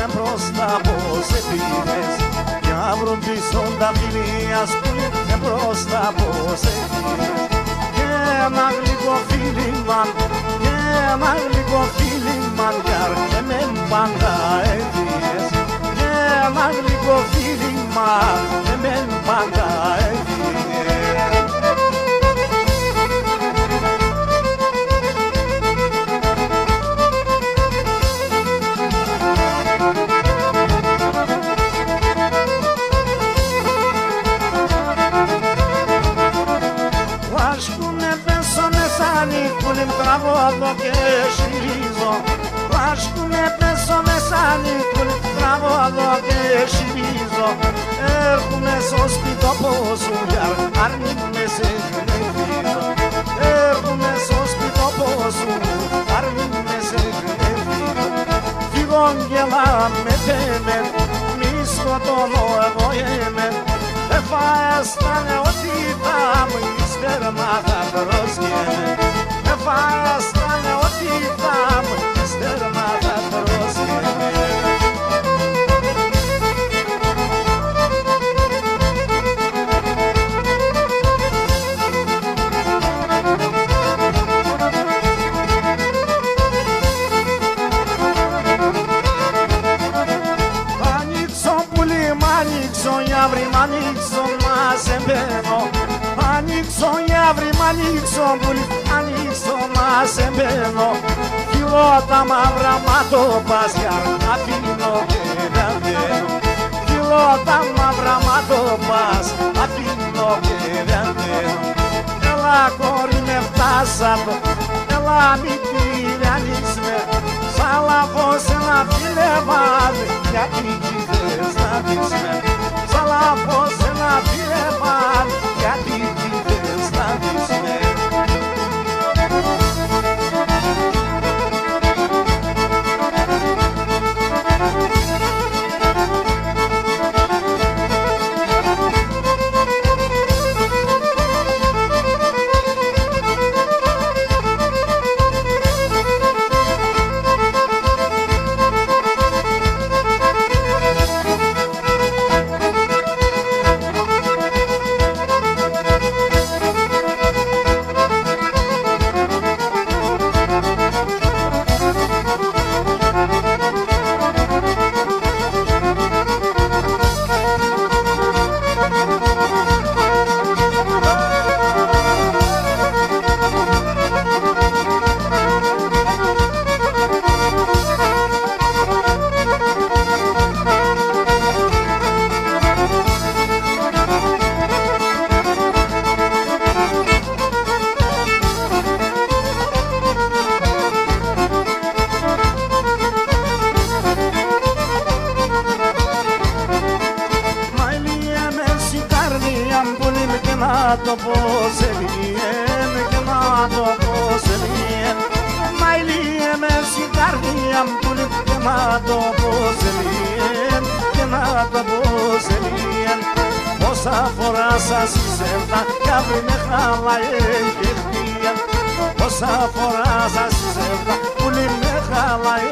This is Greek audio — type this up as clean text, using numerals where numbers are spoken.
με προς τα ποσετήρες κι αύριο πίσω τα φιλία σπούλη με προς τα ποσετήρες και ένα γλυκό φίλιμαν και ένα γλυκό φίλιμαν και με πάντα ευθείες και ένα γλυκό φίλιμαν και με πάντα ευθείες. Πουλιμ τραγώδω και σιρίζω βάσκουνε πέσω μεσάνι πουλιμ τραγώδω και σιρίζω έρχομαι στο σπίτι πόσο γιαρ αρνíme σε γνεβίζω έρχομαι στο σπίτι πόσο αρνíme σε γνεβίζω φύγον γελά με τέμεν μη σκοτώνω εγώ έμεν θα αισθάνε ότι θα μου ύστερα θα προσγέμαι θα αισθάνε ότι θα μου ύστερα θα προσγέμαι. Ανοίξω να σε μπαίνω ανοίξω αύριο μ' ανοίξω πουλί ανοίξω να σε μπαίνω φιλώ τα μαύρα ματοπάσια αφήνω και δεν μπαίνω φιλώ τα μαύρα ματοπάς αφήνω και δεν μπαίνω έλα κόρη με φτάσατο έλα μη τυραννείς με σαν λαφώς ένα φιλεβάδι γιατί κι θες να δεις με σαν λαφώς ένα φιλεβάδι γιατί κι θες να δεις με. να το πω σε λιέν και να το πω σε λιέν. Μα η λιέ με στην καρδιά μου και να το πω σε λιέν και να το πω σε λιέν. Πόσα φορά σας ξέφτα κι αύριο με χαλαέ και χτία. Πόσα φορά σας ξέφτα που με χαλαέ